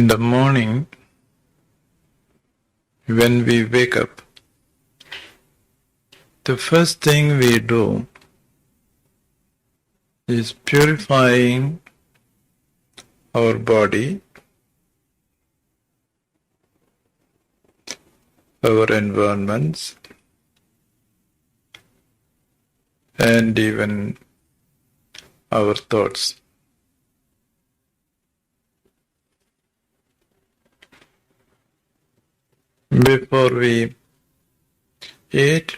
In the morning, when we wake up, the first thing we do is purifying our body, our environments, and even our thoughts. Before we eat,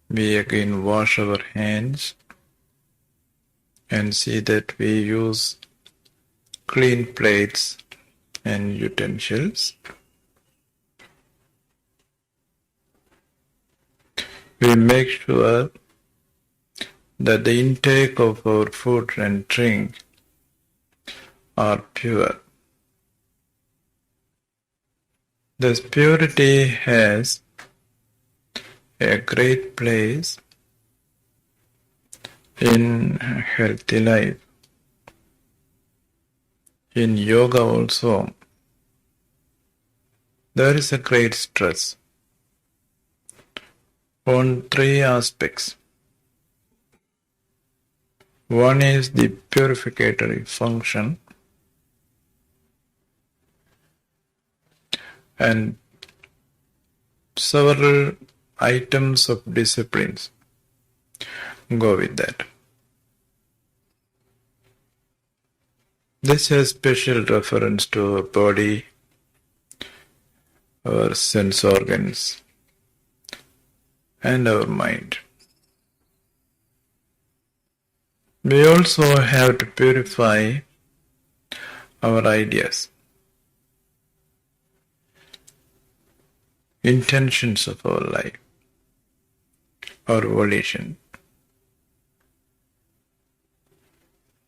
we again wash our hands and see that we use clean plates and utensils. We make sure that the intake of our food and drink are pure. This purity has a great place in healthy life. In yoga also, there is a great stress on three aspects. One is the purificatory function, and several items of disciplines go with that. This has special reference to our body, our sense organs, and our mind. We also have to purify our ideas, intentions of our life, our volition.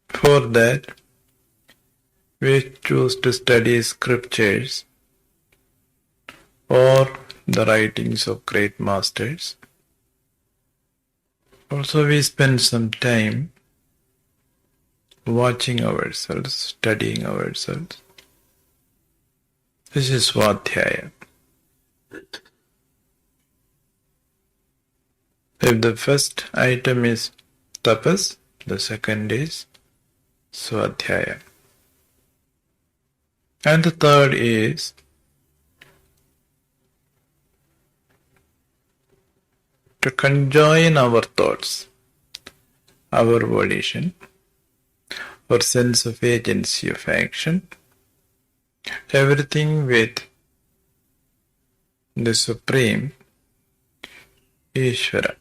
For that, we choose to study scriptures or the writings of great masters. Also, we spend some time watching ourselves, studying ourselves. This is Svadhyaya. If the first item is tapas, the second is Svadhyaya. And the third is to conjoin our thoughts, our volition, our sense of agency of action, everything with the Supreme Ishvara.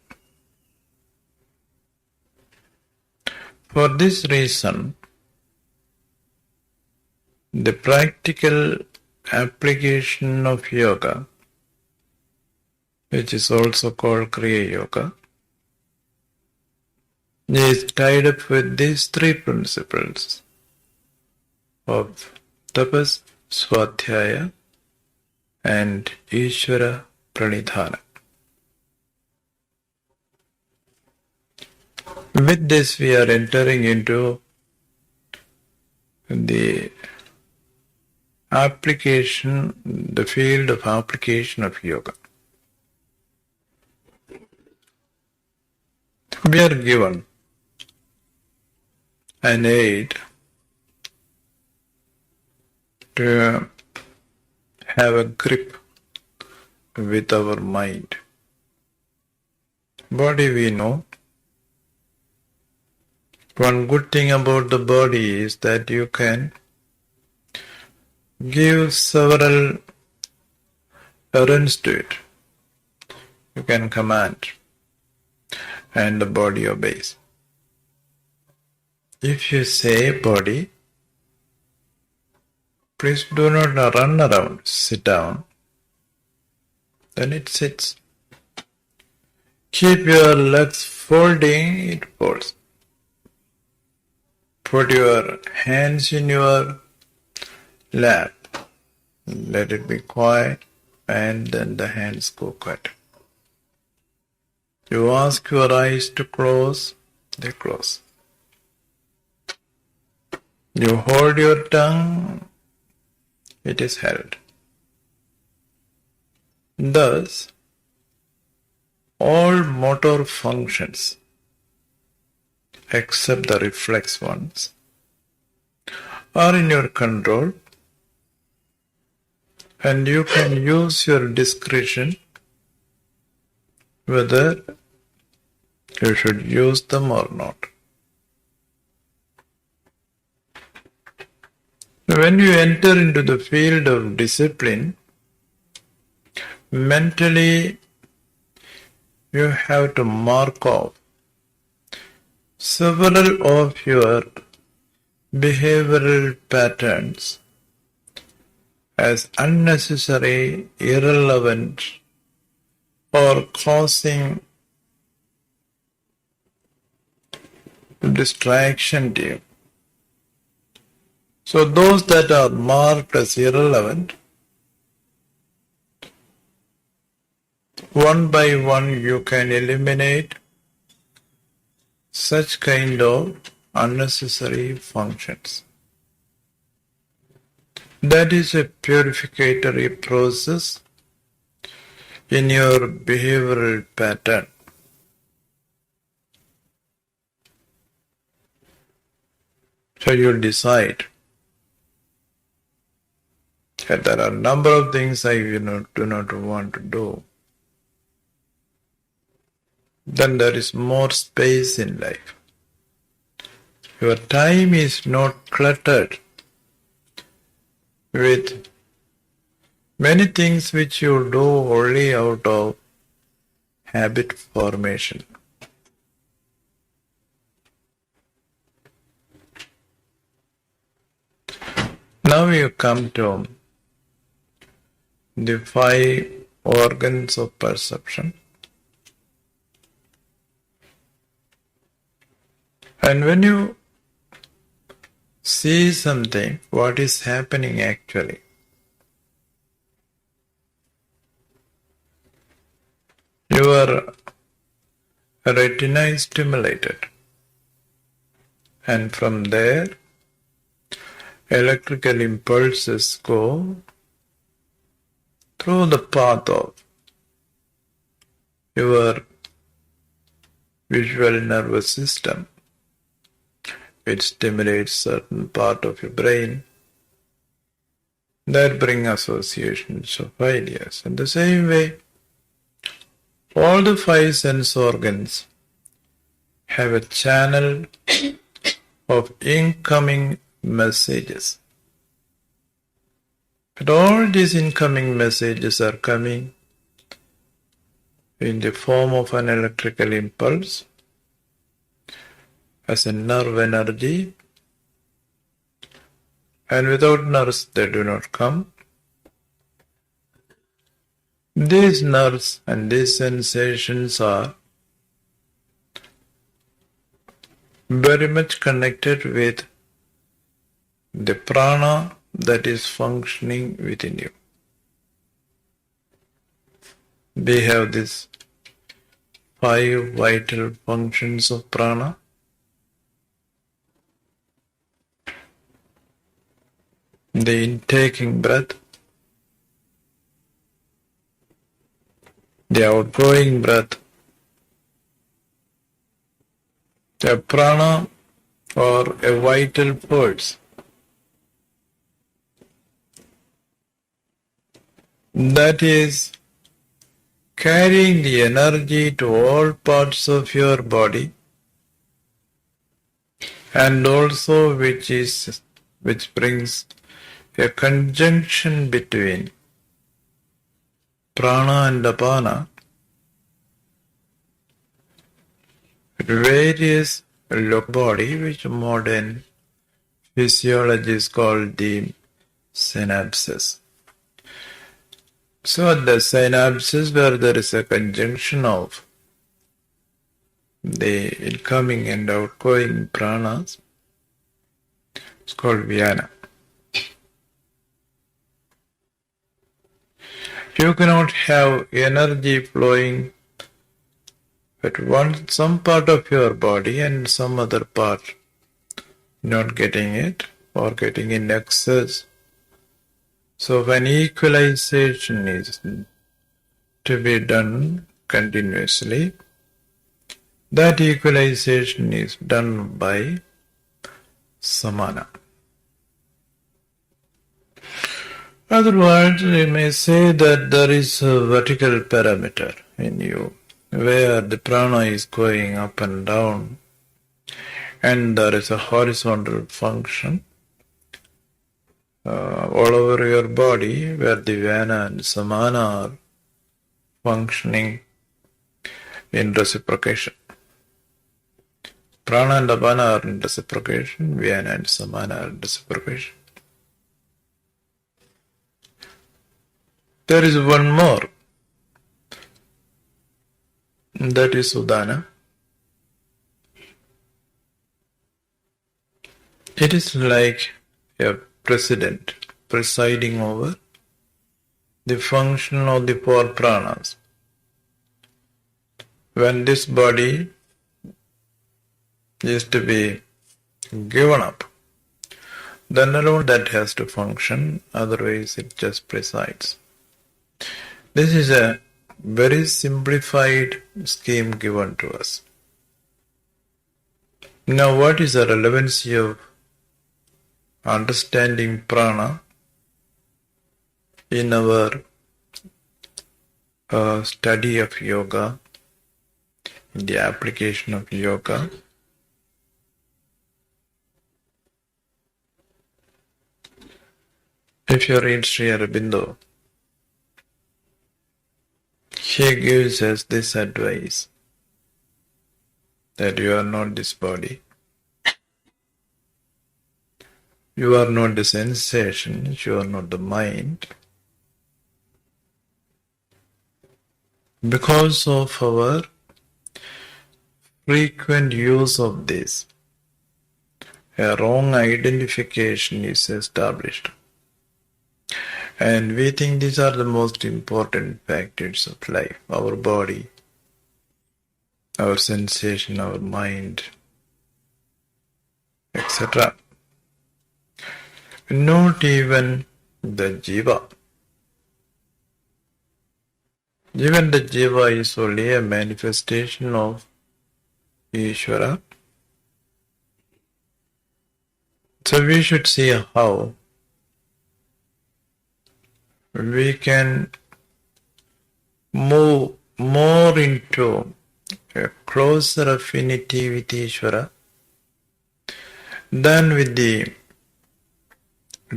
For this reason, the practical application of yoga, which is also called Kriya Yoga, is tied up with these three principles of tapas, Svadhyaya, and Ishvara Pranidhana. With this, we are entering into the application, the field of application of yoga. We are given an aid to have a grip with our mind. Body we know. One good thing about the body is that you can give several errands to it. You can command, and the body obeys. If you say, body, please do not run around, sit down, then it sits. Keep your legs folding, it folds. Put your hands in your lap, let it be quiet, and then the hands go quiet. You ask your eyes to close, they close. You hold your tongue, it is held. Thus, all motor functions, except the reflex ones, are in your control, and you can use your discretion whether you should use them or not. When you enter into the field of discipline, mentally you have to mark off several of your behavioral patterns as unnecessary, irrelevant, or causing distraction to you. So those that are marked as irrelevant, one by one you can eliminate such kind of unnecessary functions. That is a purificatory process in your behavioral pattern. So you decide that there are a number of things I do not want to do. Then there is more space in life. Your time is not cluttered with many things which you do only out of habit formation. Now you come to the 5 organs of perception. And when you see something, what is happening actually? Your retina is stimulated, and from there electrical impulses go through the path of your visual nervous system. It stimulates certain part of your brain that bring associations of ideas. In the same way, all the 5 sense organs have a channel of incoming messages. But all these incoming messages are coming in the form of an electrical impulse, as a nerve energy, and without nerves they do not come. These nerves and these sensations are very much connected with the prana that is functioning within you. We have these 5 vital functions of prana. The intaking breath, the outgoing breath, a prana or a vital force that is carrying the energy to all parts of your body, and also which brings a conjunction between prana and apana, various body, which modern physiologists call the synapses. So the synapses, where there is a conjunction of the incoming and outgoing pranas, it's called vyana. You cannot have energy flowing at some part of your body and some other part not getting it or getting in excess. So when equalization is to be done continuously, that equalization is done by samana. Otherwise, we may say that there is a vertical parameter in you where the prana is going up and down, and there is a horizontal function all over your body where the vana and samana are functioning in reciprocation. Prana and apana are in reciprocation, vana and samana are in reciprocation. There is one more, that is udana. It is like a president presiding over the function of the four pranas. When this body is to be given up, then alone that has to function, otherwise it just presides. This is a very simplified scheme given to us. Now, what is the relevancy of understanding prana in our study of yoga, in the application of yoga? If you read Sri Aurobindo, he gives us this advice, that you are not this body, you are not the sensations, you are not the mind. Because of our frequent use of this, a wrong identification is established. And we think these are the most important factors of life, our body, our sensation, our mind, etc. Not even the jiva. Even the jiva is only a manifestation of Ishvara. So we should see how we can move more into a closer affinity with Ishvara than with the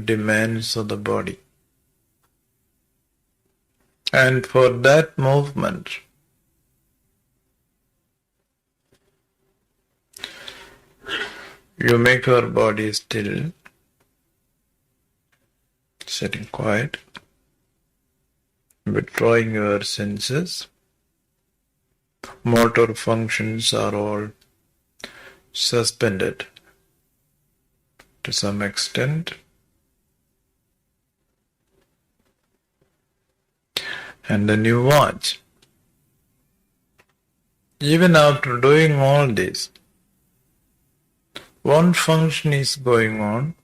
demands of the body. And for that movement, you make your body still, sitting quiet, withdrawing your senses. Motor functions are all suspended to some extent. And then you watch. Even after doing all this, one function is going on,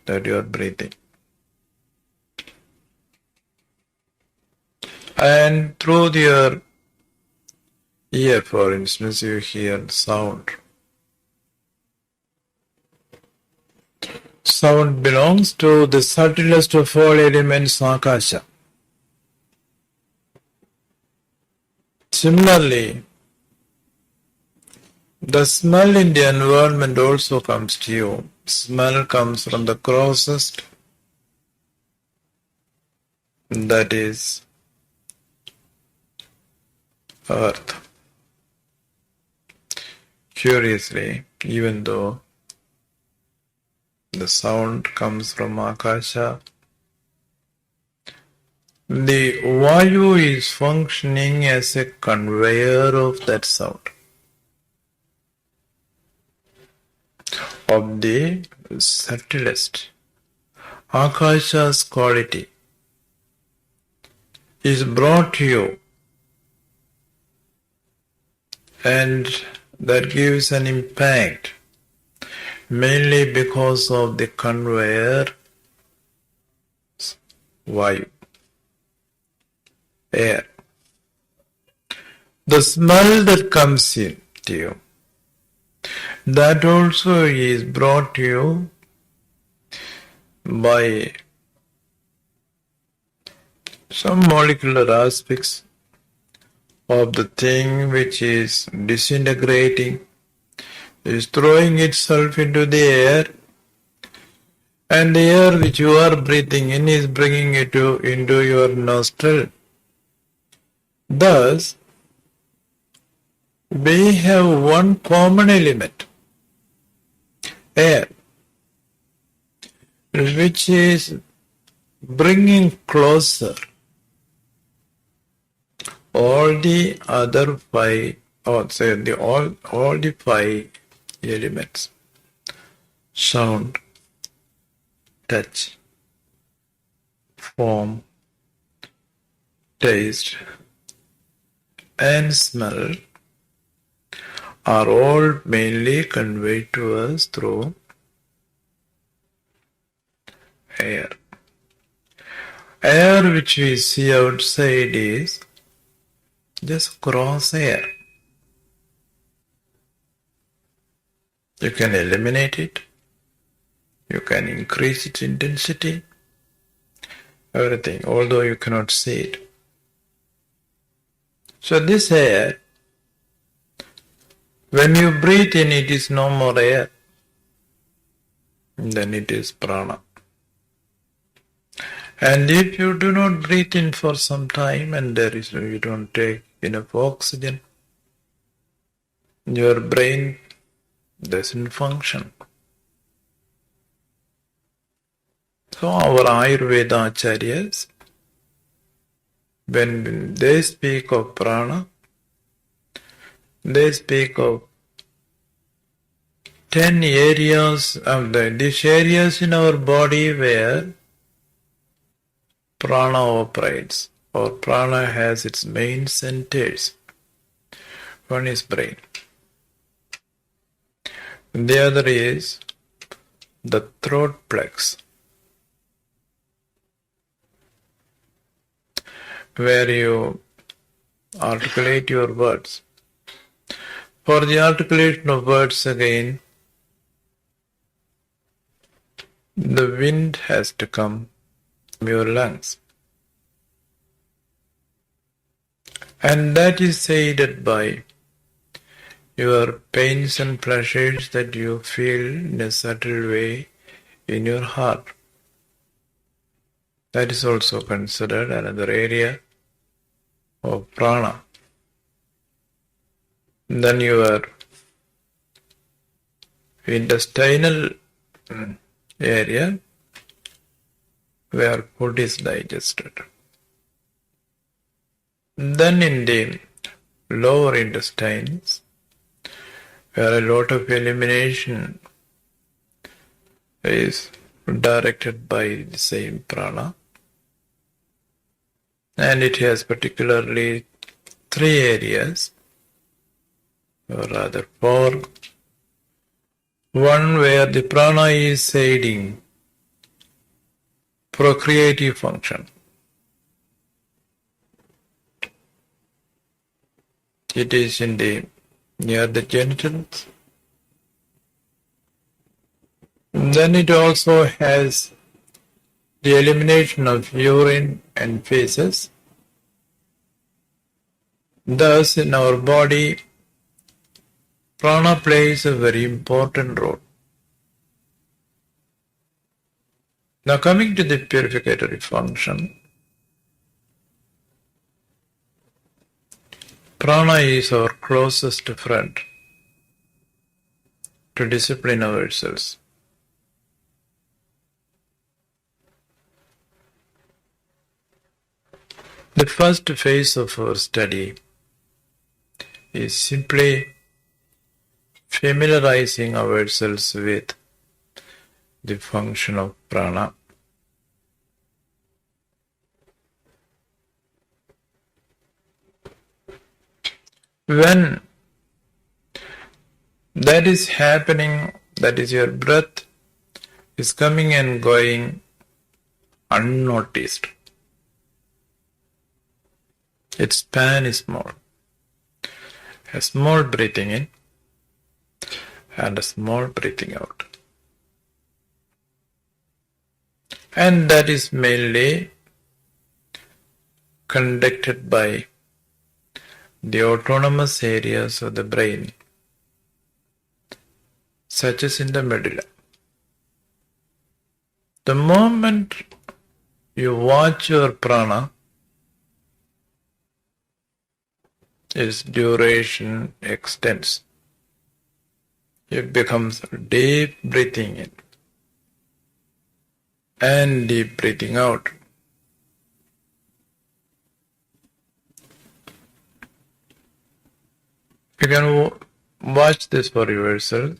that you are breathing. And through your ear, for instance, you hear sound. Sound belongs to the subtlest of all elements, Akasha. Similarly, the smell in the environment also comes to you. Smell comes from the grossest, that is earth. Curiously, even though the sound comes from Akasha, the Vayu is functioning as a conveyor of that sound, of the subtlest. Akasha's quality is brought to you, and that gives an impact mainly because of the conveyor Vayu, air. The smell that comes in to you, that also is brought to you by some molecular aspects of the thing which is disintegrating, is throwing itself into the air, and the air which you are breathing in is bringing it into your nostril. Thus, we have one common element, air, which is bringing closer all the other five, or say all the five elements: sound, touch, form, taste, and smell are all mainly conveyed to us through air. Air which we see outside is just gross air. You can eliminate it, you can increase its intensity, everything, although you cannot see it. So this air, when you breathe in, it is no more air, then it is prana. And if you do not breathe in for some time and you don't take enough oxygen, your brain doesn't function. So our Ayurveda acharyas, when they speak of prana, they speak of 10 areas of these areas in our body where prana operates, or prana has its main centers. One is brain. The other is the throat plex, where you articulate your words. For the articulation of words again, the wind has to come from your lungs. And that is aided by your pains and pleasures that you feel in a subtle way in your heart. That is also considered another area of prana. Then your intestinal area where food is digested. Then in the lower intestines, where a lot of elimination is directed by the same prana, and it has particularly 3 areas, or rather 4. One where the prana is aiding procreative function. It is near the genitals. Then it also has the elimination of urine and feces. Thus, in our body, prana plays a very important role. Now, coming to the purificatory function, prana is our closest friend to discipline ourselves. The first phase of our study is simply familiarizing ourselves with the function of prana. When that is happening, that is, your breath is coming and going unnoticed. Its span is small. A small breathing in and a small breathing out. And that is mainly conducted by the autonomous areas of the brain, such as in the medulla. The moment you watch your prana, its duration extends. It becomes deep breathing in and deep breathing out. You can watch this for yourself.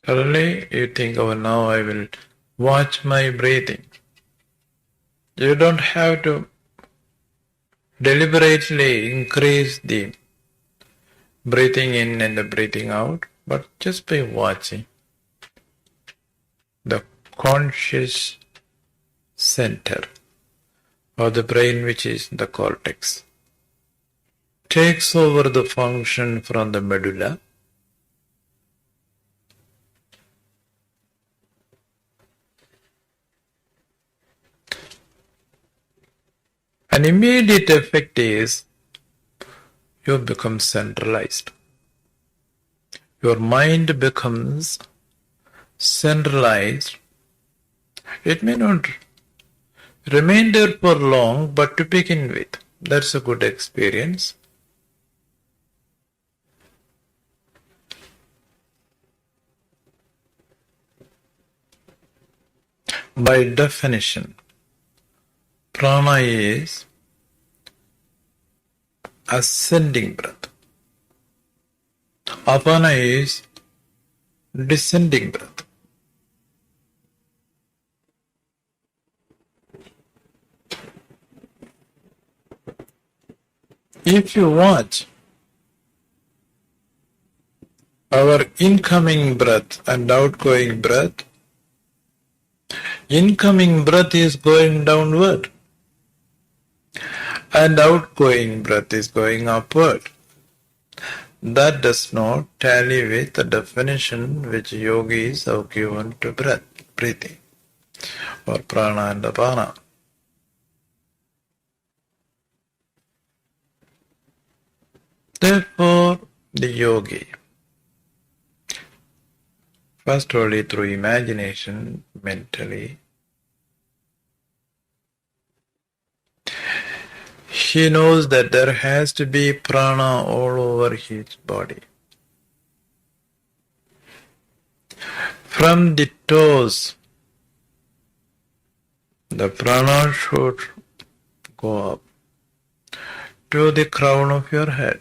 Suddenly you think, oh, now I will watch my breathing. You don't have to deliberately increase the breathing in and the breathing out, but just by watching the conscious center of the brain, which is the cortex, takes over the function from the medulla An immediate effect is you become centralized. Your mind becomes centralized. It may not remain there for long, but to begin with, that's a good experience. By definition, prana is ascending breath. Apana is descending breath. If you watch our incoming breath and outgoing breath, incoming breath is going downward and outgoing breath is going upward. That does not tally with the definition which yogis have given to breathing, or prana and apana. Therefore, the yogi, first only through imagination, mentally, he knows that there has to be prana all over his body. From the toes, the prana should go up to the crown of your head.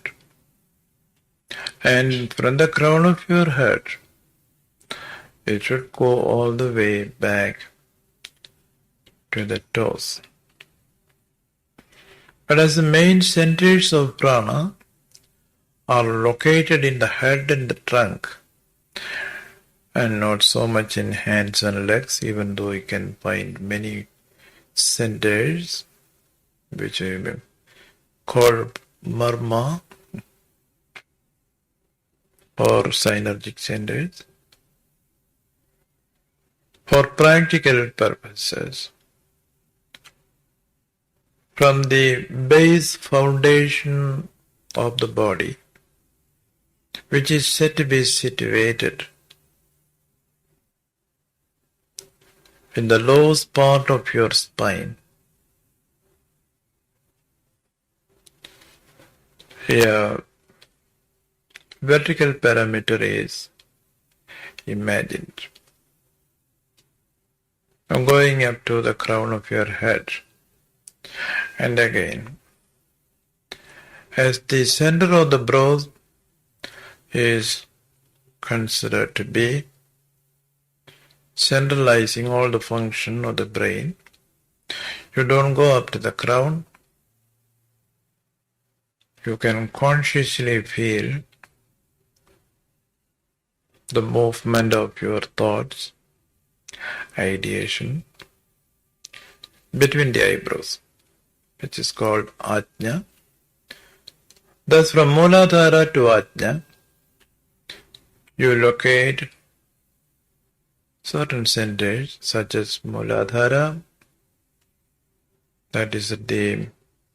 And from the crown of your head, it should go all the way back to the toes. But as the main centers of prana are located in the head and the trunk, and not so much in hands and legs, even though you can find many centers which are called marma or synergic centers. For practical purposes, from the base foundation of the body, which is said to be situated in the lowest part of your spine, here vertical parameter is imagined. Now going up to the crown of your head, and again, as the center of the brow is considered to be centralizing all the function of the brain, you don't go up to the crown. You can consciously feel the movement of your thoughts, ideation between the eyebrows. which is called Ajna. Thus, from Mooladhara to Ajna, you locate certain centers such as Mooladhara, that is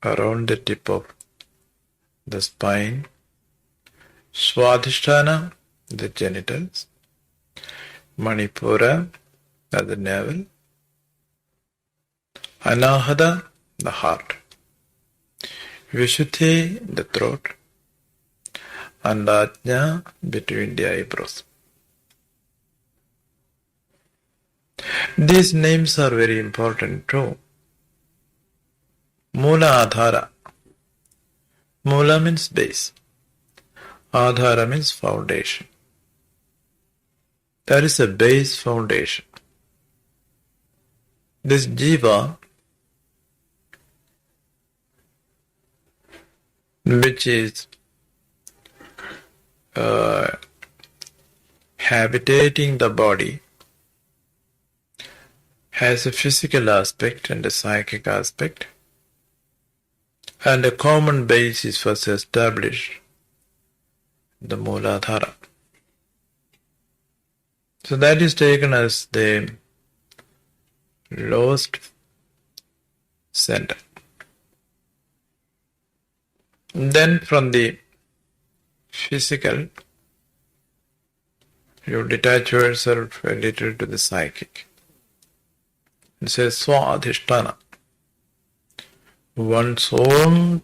around the tip of the spine, Swadhisthana, the genitals, Manipura, the navel, Anahata, the heart, Vishuddhi, the throat, and Ajna, between the eyebrows. These names are very important too. Mula Adhara. Mula means base. Adhara means foundation. There is a base foundation. This jiva, which is habitating the body, has a physical aspect and a psychic aspect, and a common base is first established, the Mooladhara. So that is taken as the lowest center. Then from the physical, you detach yourself a little to the psychic. It says Swadhisthana, one's own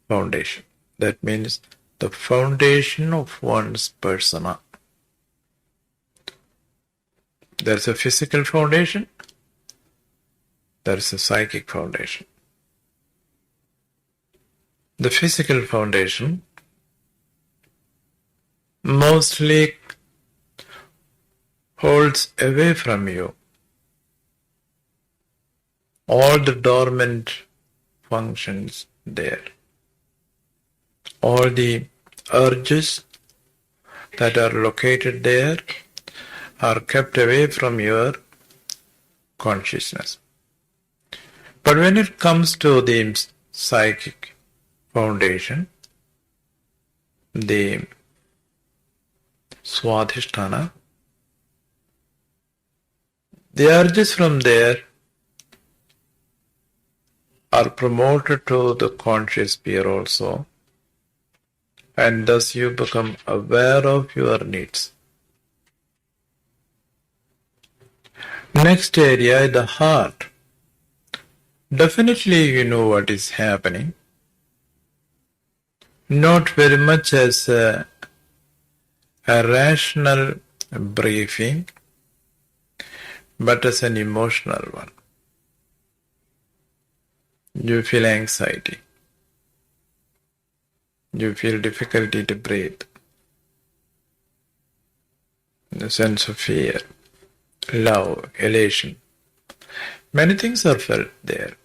foundation. That means the foundation of one's persona. There's a physical foundation, there's a psychic foundation. The physical foundation mostly holds away from you all the dormant functions there, all the urges that are located there are kept away from your consciousness. But when it comes to the psychic foundation, the Swadhisthana, the urges from there are promoted to the conscious sphere also, and thus you become aware of your needs. Next area, the heart. Definitely you know what is happening. Not very much as a rational briefing, but as an emotional one. You feel anxiety. You feel difficulty to breathe. The sense of fear, love, elation. Many things are felt there.